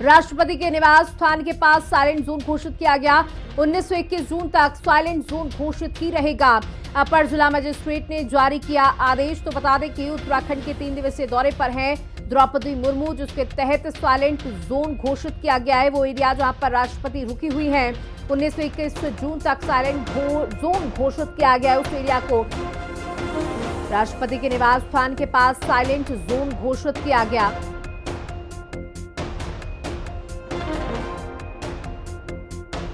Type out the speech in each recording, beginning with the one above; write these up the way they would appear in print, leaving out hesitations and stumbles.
राष्ट्रपति के निवास स्थान के पास साइलेंट जोन घोषित किया गया। 19 से 21 जून तक साइलेंट जोन घोषित ही रहेगा। अपर जिला मजिस्ट्रेट ने जारी किया आदेश। तो बता दें कि उत्तराखंड के 3 दिवसीय दौरे पर हैं द्रौपदी मुर्मू, जिसके तहत साइलेंट जोन घोषित किया गया है। वो एरिया जहां पर राष्ट्रपति रुकी हुई हैं, 19 से 21 जून तक साइलेंट जोन घोषित किया गया है। उस एरिया को राष्ट्रपति के निवास स्थान के पास साइलेंट जोन घोषित किया गया।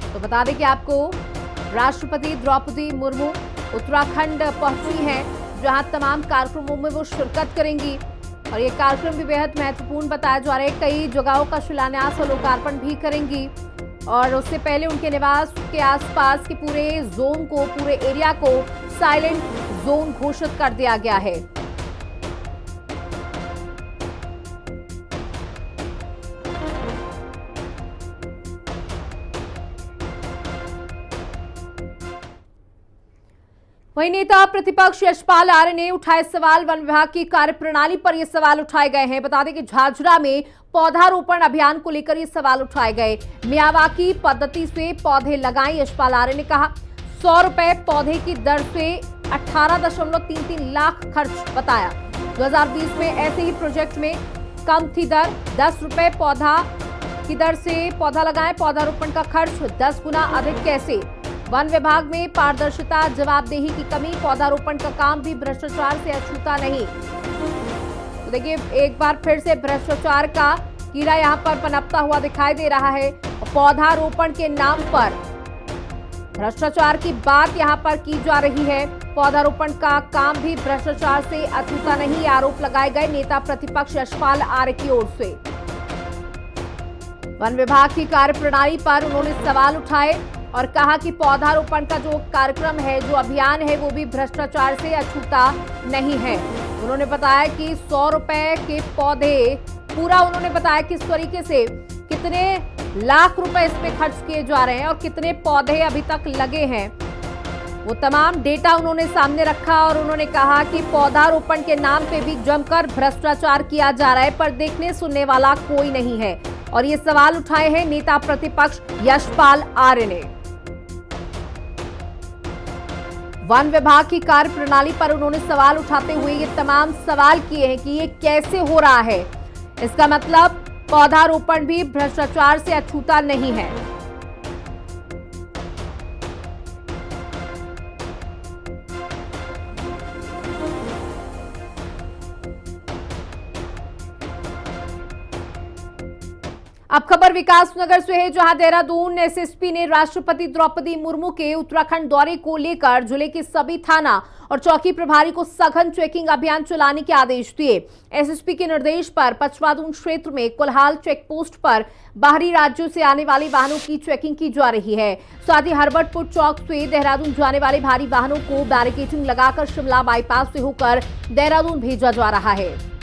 तो बता दें कि आपको राष्ट्रपति द्रौपदी मुर्मू उत्तराखंड पहुंची हैं, जहां तमाम कार्यक्रमों में वो शिरकत करेंगी और ये कार्यक्रम भी बेहद महत्वपूर्ण बताया जा रहा है। कई जगहों का शिलान्यास और लोकार्पण भी करेंगी और उससे पहले उनके निवास के आसपास के पूरे जोन को, पूरे एरिया को साइलेंट जोन घोषित कर दिया गया है। वहीं नेता प्रतिपक्ष यशपाल आर्य ने उठाए सवाल। वन विभाग की कार्यप्रणाली पर ये सवाल उठाए गए हैं। बता दें कि झाझरा में पौधारोपण अभियान को लेकर ये सवाल उठाए गए। मियावाकी पद्धति से पौधे लगाएं, यशपाल आर्य ने कहा। 100 रुपए पौधे की दर से 18.33 लाख खर्च बताया। 2020 में ऐसे ही प्रोजेक्ट में कम थी दर। 10 रुपए पौधा की दर से पौधा लगाएं, पौधारोपण का खर्च 10 गुना अधिक कैसे? वन विभाग में पारदर्शिता, जवाबदेही की कमी, पौधारोपण का काम भी भ्रष्टाचार से अछूता नहीं। तो देखिए, एक बार फिर से भ्रष्टाचार का कीड़ा यहां पर पनपता हुआ दिखाई दे रहा है। पौधारोपण के नाम पर भ्रष्टाचार की बात यहां पर की जा रही है। पौधारोपण का काम भी भ्रष्टाचार से अछूता नहीं, आरोप लगाए गए नेता प्रतिपक्ष यशपाल आर्य की ओर से। वन विभाग की कार्यप्रणाली पर उन्होंने सवाल उठाए और कहा कि पौधारोपण का जो कार्यक्रम है, जो अभियान है, वो भी भ्रष्टाचार से अछूता नहीं है। उन्होंने बताया कि 100 रुपए के पौधे, पूरा उन्होंने बताया किस तरीके से कितने लाख रुपए इसमें खर्च किए जा रहे हैं और कितने पौधे अभी तक लगे हैं, वो तमाम डेटा उन्होंने सामने रखा। और उन्होंने कहा कि पौधारोपण के नाम पे भी जमकर भ्रष्टाचार किया जा रहा है, पर देखने सुनने वाला कोई नहीं है। और ये सवाल उठाए हैं नेता प्रतिपक्ष यशपाल आर्य ने। वन विभाग की कार्यप्रणाली पर उन्होंने सवाल उठाते हुए ये तमाम सवाल किए हैं कि ये कैसे हो रहा है। इसका मतलब पौधारोपण भी भ्रष्टाचार से अछूता नहीं है। अब खबर विकासनगर से है, जहां देहरादून एसएसपी ने राष्ट्रपति द्रौपदी मुर्मू के उत्तराखंड दौरे को लेकर जिले के सभी थाना और चौकी प्रभारी को सघन चेकिंग अभियान चलाने के आदेश दिए। एसएसपी के निर्देश पर पचवादून क्षेत्र में कुलहाल चेक पोस्ट पर बाहरी राज्यों से आने वाले वाहनों की चेकिंग की जा रही है। साथ ही हरबटपुर चौक से देहरादून जाने वाले भारी वाहनों को बैरिकेडिंग लगाकर शिमला बाईपास से होकर देहरादून भेजा जा रहा है।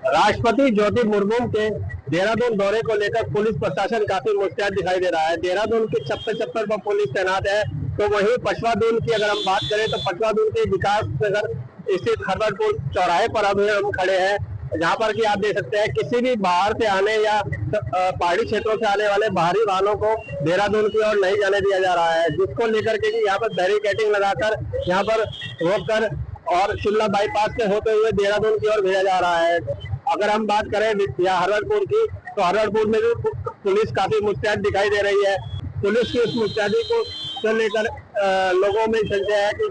राष्ट्रपति द्रौपदी मुर्मू के देहरादून दौरे को लेकर पुलिस प्रशासन काफी मुस्तैद दिखाई दे रहा है। देहरादून के चप्पर पर पुलिस तैनात है, तो वहीं पचवादून की अगर हम बात करें तो पचवादून के विकास नगर स्थित हरबटपुर चौराहे पर अभी हम खड़े हैं, जहां पर कि आप देख सकते हैं किसी भी बाहर से आने या पहाड़ी क्षेत्रों से आने वाले बाहरी वाहनों को देहरादून की ओर नहीं जाने दिया जा रहा है, जिसको लेकर के यहाँ पर बैरिकेडिंग लगाकर यहाँ पर रोककर और शिमला बाईपास से होते हुए देहरादून की ओर भेजा जा रहा है। अगर हम बात करें हरबटपुर की, तो हरबटपुर में भी पुलिस काफी मुस्तैद दिखाई दे रही है। पुलिस की उस मुस्तैदी को लेकर लोगों में संशय है कि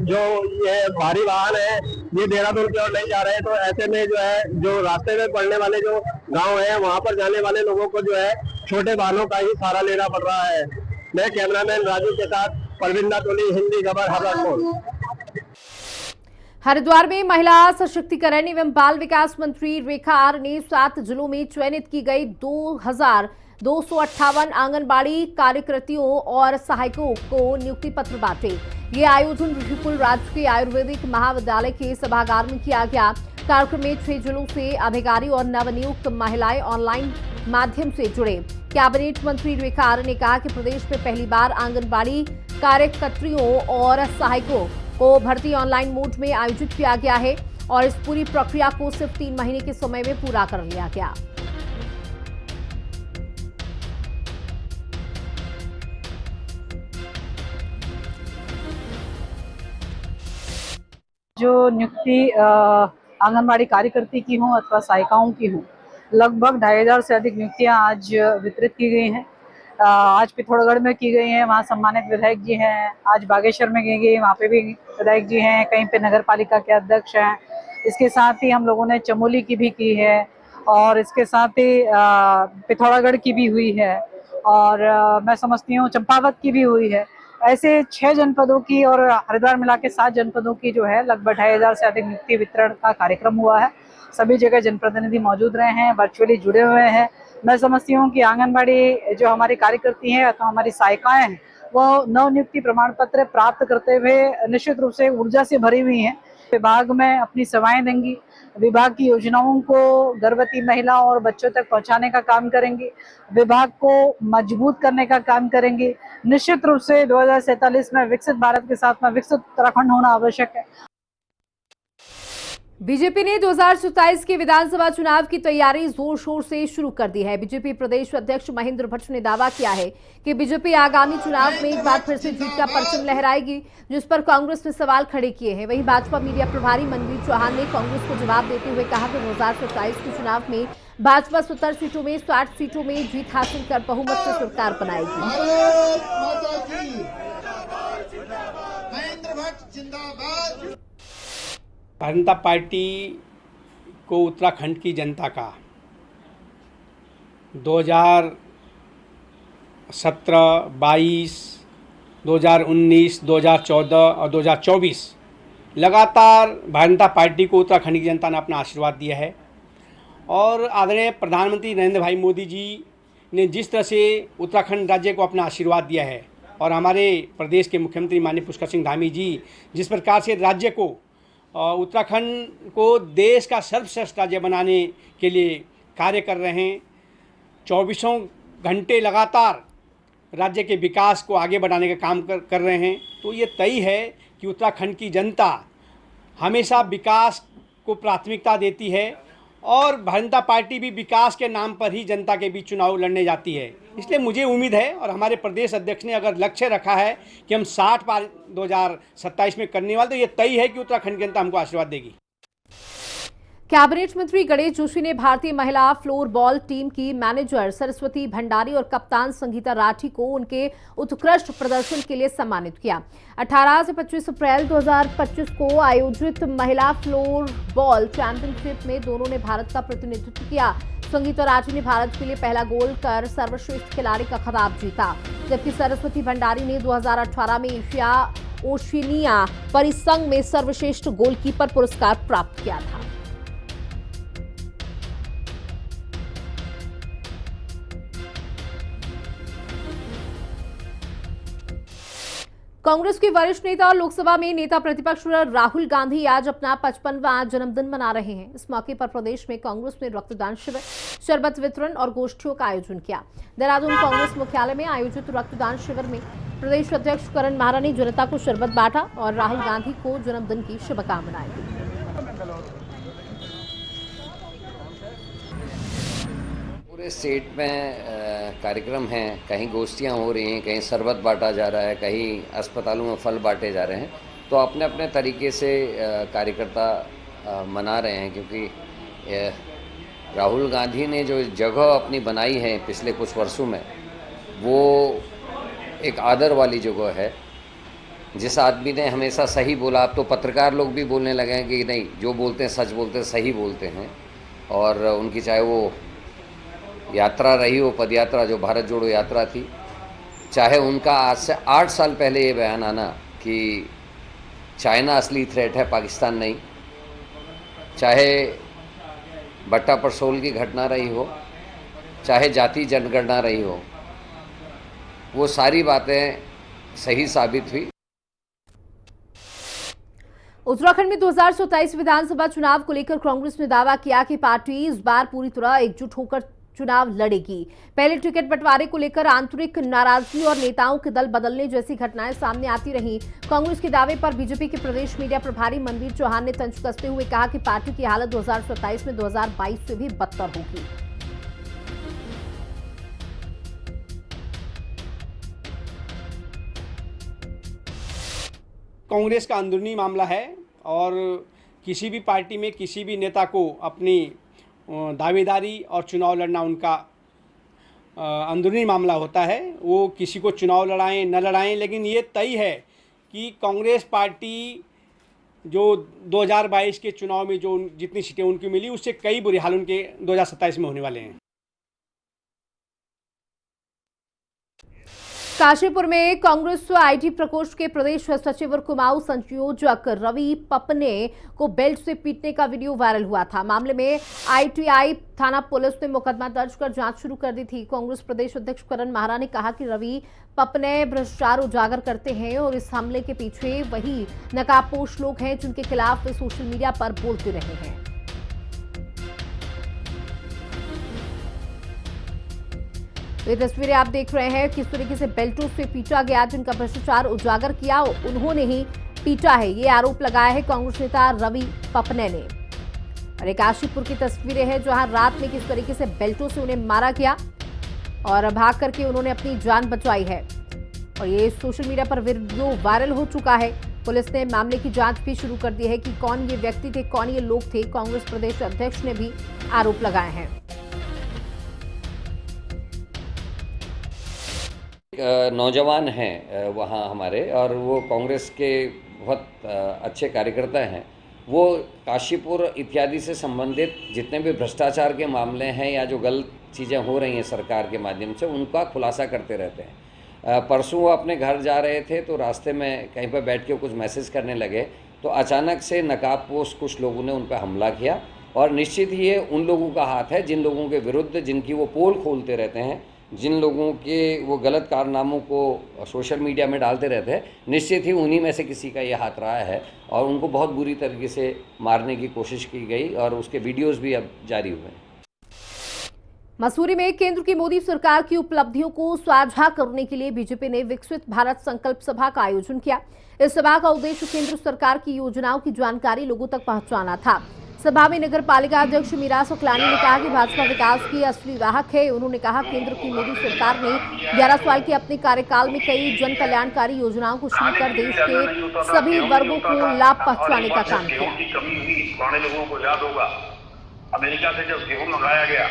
जो ये भारी वाहन है ये देहरादून की ओर नहीं जा रहे हैं, तो ऐसे में जो है जो रास्ते में पड़ने वाले जो गांव है वहां पर जाने वाले लोगों को जो है छोटे वाहनों का ही सहारा लेना पड़ रहा है। मैं कैमरामैन राजू के साथ परविंदा टोली, हिंदी खबर, हरबटपुर। हरिद्वार में महिला सशक्तिकरण एवं बाल विकास मंत्री रेखा आर्य ने 7 जिलों में चयनित की गई 2258 आंगनबाड़ी कार्यकर्तियों और सहायकों को नियुक्ति पत्र बांटे। ये आयोजन ऋषिकुल राजकीय आयुर्वेदिक महाविद्यालय के सभागार में किया गया। कार्यक्रम में 6 जिलों से अधिकारी और नवनियुक्त महिलाएं ऑनलाइन माध्यम से जुड़े। कैबिनेट मंत्री रेखा आर्य ने कहा कि प्रदेश में पहली बार आंगनबाड़ी कार्यकर्त्रियों और सहायकों को भर्ती ऑनलाइन मोड में आयोजित किया गया है और इस पूरी प्रक्रिया को सिर्फ 3 महीने के समय में पूरा कर लिया गया। जो नियुक्ति आंगनबाड़ी कार्यकर्ती की हों अथवा सहायिकाओं की हों, लगभग 2500 से अधिक नियुक्तियां आज वितरित की गई हैं। आज पिथौरागढ़ में की गई हैं, वहाँ सम्मानित विधायक जी हैं। आज बागेश्वर में गई, वहाँ पे भी विधायक जी हैं। कहीं पे नगर पालिका के अध्यक्ष हैं। इसके साथ ही हम लोगों ने चमोली की भी की है और इसके साथ ही पिथौरागढ़ की भी हुई है और मैं समझती हूँ चंपावत की भी हुई है। ऐसे 6 जनपदों की और हरिद्वार मिला के 7 जनपदों की जो है लगभग 2500 से अधिक नियुक्ति वितरण का कार्यक्रम हुआ है। सभी जगह जनप्रतिनिधि मौजूद रहे हैं, वर्चुअली जुड़े हुए हैं। मैं समझती हूँ कि आंगनबाड़ी जो हमारी कार्यकर्ती हैं अथवा हमारी सहायिकाएं हैं वो नवनियुक्ति प्रमाण पत्र प्राप्त करते हुए निश्चित रूप से ऊर्जा से भरी हुई हैं। विभाग में अपनी सेवाएं देंगी, विभाग की योजनाओं को गर्भवती महिलाओं और बच्चों तक पहुंचाने का काम करेंगी, विभाग को मजबूत करने का काम करेंगी। निश्चित रूप से 2047 में विकसित भारत के साथ में विकसित उत्तराखंड होना आवश्यक है। बीजेपी ने 2027 के विधानसभा चुनाव की तैयारी जोर शोर से शुरू कर दी है। बीजेपी प्रदेश अध्यक्ष महेंद्र भट्ट ने दावा किया है कि बीजेपी आगामी चुनाव में एक बार फिर से जीत का परचम लहराएगी, जिस पर कांग्रेस ने सवाल खड़े किए हैं। वहीं भाजपा मीडिया प्रभारी मनवीर चौहान ने कांग्रेस को जवाब देते हुए कहा कि 2027 के चुनाव में भाजपा 70 सीटों में 60 सीटों में जीत हासिल कर बहुमत से सरकार बनाएगी। भारतीय जनता पार्टी को उत्तराखंड की जनता का 2017, 22, 2019, 2014 और 2024 लगातार भारतीय जनता पार्टी को उत्तराखंड की जनता ने अपना आशीर्वाद दिया है और आदरणीय प्रधानमंत्री नरेंद्र भाई मोदी जी ने जिस तरह से उत्तराखंड राज्य को अपना आशीर्वाद दिया है और हमारे प्रदेश के मुख्यमंत्री माननीय पुष्कर सिंह धामी जी जिस प्रकार से राज्य को उत्तराखंड को देश का सर्वश्रेष्ठ राज्य बनाने के लिए कार्य कर रहे हैं, 24 घंटे लगातार राज्य के विकास को आगे बढ़ाने का काम कर रहे हैं, तो ये तय है कि उत्तराखंड की जनता हमेशा विकास को प्राथमिकता देती है और भारतीय जनता पार्टी भी विकास के नाम पर ही जनता के बीच चुनाव लड़ने जाती है। इसलिए मुझे उम्मीद है और हमारे प्रदेश अध्यक्ष ने अगर लक्ष्य रखा है कि हम 60 पार 2027 में करने वाले, तो ये तय है कि उत्तराखंड की जनता हमको आशीर्वाद देगी। कैबिनेट मंत्री गणेश जोशी ने भारतीय महिला फ्लोरबॉल टीम की मैनेजर सरस्वती भंडारी और कप्तान संगीता राठी को उनके उत्कृष्ट प्रदर्शन के लिए सम्मानित किया। 18 से 25 अप्रैल 2025 को आयोजित महिला फ्लोरबॉल चैंपियनशिप में दोनों ने भारत का प्रतिनिधित्व किया। संगीता राठी ने भारत के लिए पहला गोल कर सर्वश्रेष्ठ खिलाड़ी का खिताब जीता, जबकि सरस्वती भंडारी ने 2018 में एशिया ओशिनिया परिसंघ में सर्वश्रेष्ठ गोलकीपर पुरस्कार प्राप्त किया था। कांग्रेस के वरिष्ठ नेता और लोकसभा में नेता प्रतिपक्ष राहुल गांधी आज अपना 55वां जन्मदिन मना रहे हैं। इस मौके पर प्रदेश में कांग्रेस ने रक्तदान शिविर, शरबत वितरण और गोष्ठियों का आयोजन किया। देहरादून कांग्रेस मुख्यालय में आयोजित रक्तदान शिविर में प्रदेश अध्यक्ष करण मारा ने जनता को शरबत बांटा और राहुल गांधी को जन्मदिन की शुभकामनाएं दी। पूरे स्टेट में कार्यक्रम हैं, कहीं गोष्ठियाँ हो रही हैं, कहीं शरबत बांटा जा रहा है, कहीं अस्पतालों में फल बांटे जा रहे हैं। तो अपने अपने तरीके से कार्यकर्ता मना रहे हैं, क्योंकि राहुल गांधी ने जो जगह अपनी बनाई है पिछले कुछ वर्षों में, वो एक आदर वाली जगह है। जिस आदमी ने हमेशा सही बोला, अब तो पत्रकार लोग भी बोलने लगे हैं कि नहीं, जो बोलते हैं सच बोलते हैं, सही बोलते हैं। और उनकी चाहे वो यात्रा रही हो, पदयात्रा जो भारत जोड़ो यात्रा थी, चाहे उनका आज से 8 साल पहले ये बयान आना कि चाइना असली थ्रेट है, पाकिस्तान नहीं, चाहे भट्टा परसोल की घटना रही हो, चाहे जाति जनगणना रही हो, वो सारी बातें सही साबित हुई। उत्तराखंड में 2027 विधानसभा चुनाव को लेकर कांग्रेस ने दावा किया कि पार्टी इस बार पूरी तरह एकजुट होकर चुनाव लड़ेगी। पहले टिकट बंटवारे को लेकर आंतरिक नाराजगी और नेताओं के दल बदलने जैसी घटनाएं सामने आती रहीं। कांग्रेस के दावे पर बीजेपी के प्रदेश मीडिया प्रभारी मनवीर चौहान ने तंज कसते हुए कहा कि पार्टी की हालत 2027 में 2022 से भी बदतर होगी। कांग्रेस का अंदरूनी मामला है और किसी भी पार्टी में किसी भी नेता को अपनी दावेदारी और चुनाव लड़ना उनका अंदरूनी मामला होता है। वो किसी को चुनाव लड़ाएं न लड़ाएं, लेकिन ये तय है कि कांग्रेस पार्टी जो 2022 के चुनाव में जो जितनी सीटें उनकी मिली उससे कई बुरे हाल उनके 2027 में होने वाले हैं। काशीपुर में कांग्रेस आईटी प्रकोष्ठ के प्रदेश सचिव और कुमाऊं संयोजक रवि पपने को बेल्ट से पीटने का वीडियो वायरल हुआ था। मामले में आईटीआई थाना पुलिस ने मुकदमा दर्ज कर जांच शुरू कर दी थी। कांग्रेस प्रदेश अध्यक्ष करण माहरा ने कहा कि रवि पपने भ्रष्टाचार उजागर करते हैं और इस हमले के पीछे वही नकाबपोश लोग हैं जिनके खिलाफ वे सोशल मीडिया पर बोलते रहे हैं। ये तस्वीरें आप देख रहे हैं किस तरीके से बेल्टों से पीटा गया, जिनका भ्रष्टाचार उजागर किया उन्होंने ही पीटा है, ये आरोप लगाया है कांग्रेस नेता रवि पपने ने। और एक काशीपुर की तस्वीरें हैं जहां रात में किस तरीके से बेल्टों से उन्हें मारा गया और भाग करके उन्होंने अपनी जान बचाई है। और ये सोशल मीडिया पर वीडियो वायरल हो चुका है। पुलिस ने मामले की जांच भी शुरू कर दी है कि कौन ये व्यक्ति थे, कौन ये लोग थे। कांग्रेस प्रदेश अध्यक्ष ने भी आरोप लगाए हैं। नौजवान हैं वहाँ हमारे, और वो कांग्रेस के बहुत अच्छे कार्यकर्ता हैं। वो काशीपुर इत्यादि से संबंधित जितने भी भ्रष्टाचार के मामले हैं या जो गलत चीज़ें हो रही हैं सरकार के माध्यम से, उनका खुलासा करते रहते हैं। परसों वो अपने घर जा रहे थे तो रास्ते में कहीं पर बैठ के कुछ मैसेज करने लगे तो अचानक से नकाबपोश कुछ लोगों ने उन पर हमला किया। और निश्चित ही ये उन लोगों का हाथ है जिन लोगों के विरुद्ध, जिनकी वो पोल खोलते रहते हैं, जिन लोगों के वो गलत कारनामों को सोशल मीडिया में डालते रहते हैं, निश्चित ही उन्हीं में से किसी का ये हाथ रहा है। और उनको बहुत बुरी तरीके से मारने की कोशिश की गई और उसके वीडियोस भी अब जारी हुए हैं। मसूरी में केंद्र की मोदी सरकार की उपलब्धियों को साझा करने के लिए बीजेपी ने विकसित भारत संकल्प सभा का आयोजन किया। इस सभा का उद्देश्य केंद्र सरकार की योजनाओं की जानकारी लोगों तक पहुंचाना था। सभा में नगर पालिका अध्यक्ष मीरा सुखलानी ने कहा कि भाजपा विकास की असली वाहक है। उन्होंने कहा केंद्र की मोदी सरकार ने 11 साल के अपने कार्यकाल में कई जन कल्याणकारी योजनाओं को शुरू कर देश के सभी वर्गों को लाभ पहुंचाने का काम किया। पुराने लोगों को याद होगा, अमेरिका से जब गेहूं मंगाया गया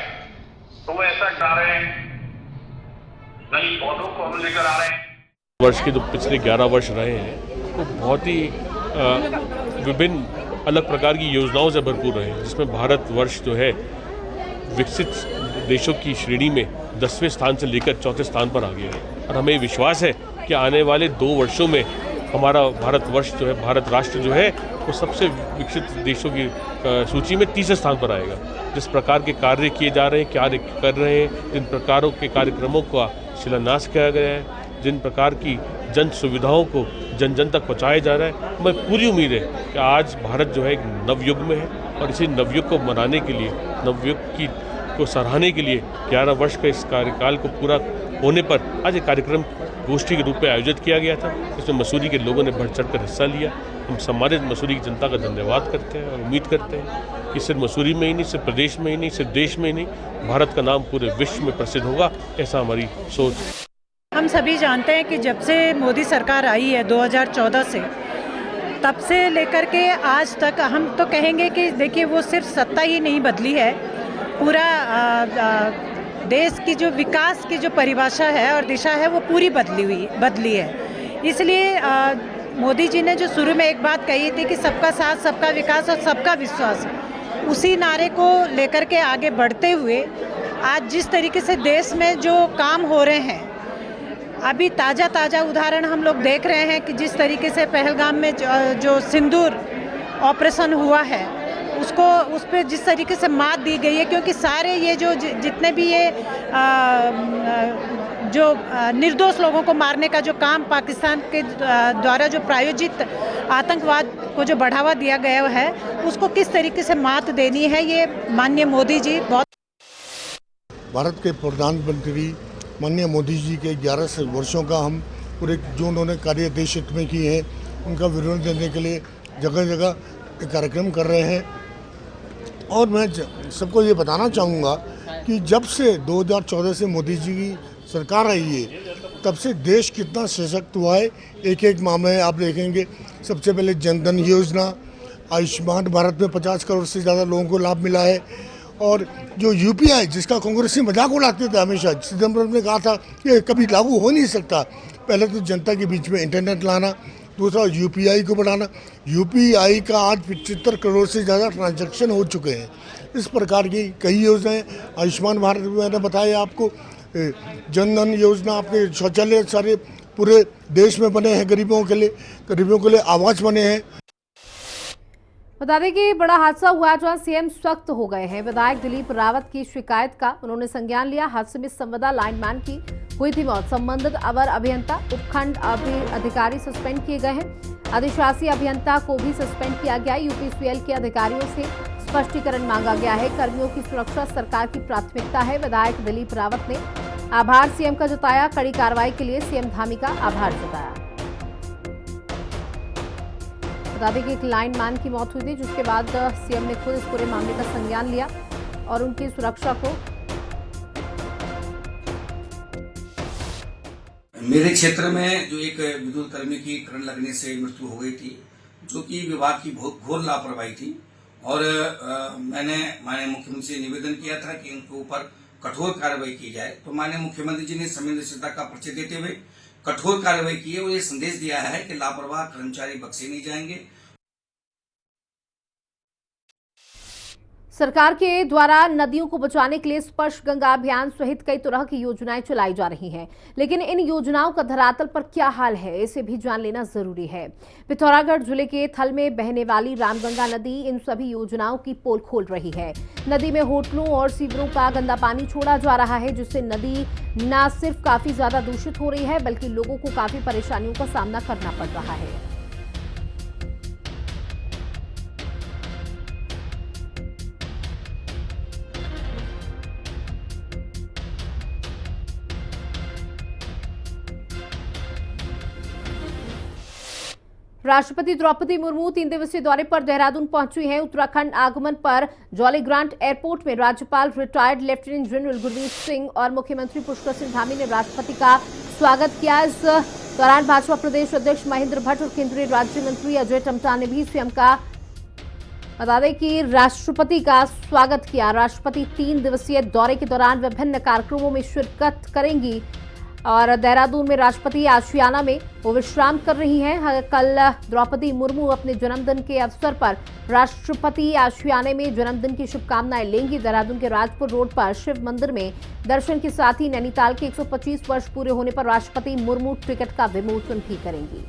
तो वो ऐसा करा रहे हैं, नई पौधों को हम लेकर आ रहे हैं। वर्ष के जो पिछले 11 वर्ष रहे हैं वो बहुत ही विभिन्न अलग प्रकार की योजनाओं से भरपूर रहे हैं, जिसमें भारत वर्ष जो है विकसित देशों की श्रेणी में 10वें स्थान से लेकर 4थे स्थान पर आ गया है। और हमें विश्वास है कि आने वाले 2 वर्षों में हमारा भारतवर्ष जो है, भारत राष्ट्र जो है, वो सबसे विकसित देशों की सूची में 30वें स्थान पर आएगा। जिस प्रकार के कार्य किए जा रहे हैं, कार्य कर रहे हैं, जिन प्रकारों के कार्यक्रमों का शिलान्यास किया गया है, जिन प्रकार की जन सुविधाओं को जन जन तक पहुँचाया जा रहा है, हमें पूरी उम्मीद है कि आज भारत जो है एक नवयुग में है। और इसी नवयुग को मनाने के लिए, नवयुग को सराहने के लिए 11 वर्ष का इस कार्यकाल को पूरा होने पर आज एक कार्यक्रम गोष्ठी के रूप में आयोजित किया गया था। इसमें मसूरी के लोगों ने बढ़ चढ़ कर हिस्सा लिया। हम सम्मानित मसूरी की जनता का धन्यवाद करते हैं और उम्मीद करते हैं कि सिर्फ मसूरी में ही नहीं, सिर्फ प्रदेश में ही नहीं, सिर्फ देश में ही नहीं, भारत का नाम पूरे विश्व में प्रसिद्ध होगा, ऐसा हमारी सोच है। हम सभी जानते हैं कि जब से मोदी सरकार आई है 2014 से, तब से लेकर के आज तक हम तो कहेंगे कि देखिए वो सिर्फ सत्ता ही नहीं बदली है, पूरा देश की जो विकास की जो परिभाषा है और दिशा है वो पूरी बदली है। इसलिए मोदी जी ने जो शुरू में एक बात कही थी कि सबका साथ, सबका विकास और सबका विश्वास, उसी नारे को लेकर के आगे बढ़ते हुए आज जिस तरीके से देश में जो काम हो रहे हैं, अभी ताज़ा उदाहरण हम लोग देख रहे हैं कि जिस तरीके से पहलगाम में जो सिंदूर ऑपरेशन हुआ है, उसको उस पर जिस तरीके से मात दी गई है, क्योंकि सारे ये जो जितने भी ये जो निर्दोष लोगों को मारने का जो काम पाकिस्तान के द्वारा जो प्रायोजित आतंकवाद को जो बढ़ावा दिया गया है, उसको किस तरीके से मात देनी है, ये माननीय मोदी जी बहुत। भारत के प्रधानमंत्री माननीय मोदी जी के 11 वर्षों का हम पूरे जो उन्होंने कार्य देश हित में किए हैं, उनका विवरण देने के लिए जगह जगह कार्यक्रम कर रहे हैं। और मैं सबको ये बताना चाहूँगा कि जब से 2014 से मोदी जी की सरकार आई है, तब से देश कितना सशक्त हुआ है। एक एक मामले आप देखेंगे, सबसे पहले जनधन योजना, आयुष्मान भारत में 50 करोड़ से ज़्यादा लोगों को लाभ मिला है। और जो यूपीआई, जिसका कांग्रेसी मजाक उड़ाते थे हमेशा, चिदम्बरम ने कहा था कि कभी लागू हो नहीं सकता। पहले तो जनता के बीच में इंटरनेट लाना, दूसरा यूपीआई को बढ़ाना। यूपीआई का आज 75 करोड़ से ज़्यादा ट्रांजैक्शन हो चुके हैं। इस प्रकार की कई योजनाएं, आयुष्मान भारत मैंने बताया आपको, जनधन योजना, आपके शौचालय सारे पूरे देश में बने हैं गरीबों के लिए आवास बने हैं। बता दें कि बड़ा हादसा हुआ जहां सीएम सख्त हो गए हैं। विधायक दिलीप रावत की शिकायत का उन्होंने संज्ञान लिया। हादसे में संवादा लाइनमैन की हुई थी मौत। संबंधित अवर अभियंता, उपखंड अधिकारी सस्पेंड किए गए हैं। अधिशासी अभियंता को भी सस्पेंड किया गया। यूपीसीएल के अधिकारियों से स्पष्टीकरण मांगा गया है। कर्मियों की सुरक्षा सरकार की प्राथमिकता है। विधायक दिलीप रावत ने आभार सीएम का जताया। कड़ी कार्रवाई के लिए सीएम धामी का आभार जताया। बता दें कि एक लाइनमैन की मौत हुई थी, जिसके बाद सीएम ने खुद इस पूरे मामले का संज्ञान लिया और उनकी सुरक्षा को। मेरे क्षेत्र में जो एक विद्युत कर्मी की करंट लगने से मृत्यु हो गई थी, जो कि विभाग की बहुत घोर लापरवाही थी। और मैंने माननीय मुख्यमंत्री से निवेदन किया था कि उनके ऊपर कठोर कार्रवाई की जाए। तो माननीय मुख्यमंत्री जी ने संवेदनशीलता का परिचय देते हुए कठोर कार्रवाई की है और ये संदेश दिया है कि लापरवाह कर्मचारी बख्शे नहीं जाएंगे। सरकार के द्वारा नदियों को बचाने के लिए स्पर्श गंगा अभियान सहित कई तरह की योजनाएं चलाई जा रही हैं, लेकिन इन योजनाओं का धरातल पर क्या हाल है, इसे भी जान लेना जरूरी है। पिथौरागढ़ जिले के थल में बहने वाली रामगंगा नदी इन सभी योजनाओं की पोल खोल रही है। नदी में होटलों और सीवरों का गंदा पानी छोड़ा जा रहा है, जिससे नदी न सिर्फ काफी ज्यादा दूषित हो रही है, बल्कि लोगों को काफी परेशानियों का सामना करना पड़ रहा है। राष्ट्रपति द्रौपदी मुर्मू 3 दिवसीय दौरे पर देहरादून पहुंची हैं। उत्तराखंड आगमन पर जॉली ग्रांट एयरपोर्ट में राज्यपाल retired lieutenant general Gurmeet Singh और मुख्यमंत्री पुष्कर सिंह धामी ने राष्ट्रपति का स्वागत किया। इस दौरान भाजपा प्रदेश अध्यक्ष महेंद्र भट्ट और केंद्रीय राज्य मंत्री अजय टम्टा ने भी सीएम का बता दें कि राष्ट्रपति का स्वागत किया। राष्ट्रपति 3 दिवसीय दौरे के दौरान विभिन्न कार्यक्रमों में शिरकत करेंगी और देहरादून में राष्ट्रपति आशियाना में वो विश्राम कर रही हैं। कल द्रौपदी मुर्मू अपने जन्मदिन के अवसर पर राष्ट्रपति आशियाने में जन्मदिन की शुभकामनाएं लेंगी। देहरादून के राजपुर रोड पर शिव मंदिर में दर्शन के साथ ही नैनीताल के 125 वर्ष पूरे होने पर राष्ट्रपति मुर्मू टिकट का विमोचन भी करेंगी।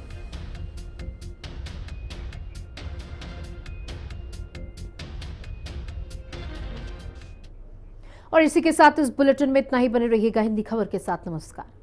और इसी के साथ इस बुलेटिन में इतना ही। बने रहिएगा हिंदी खबर के साथ। नमस्कार।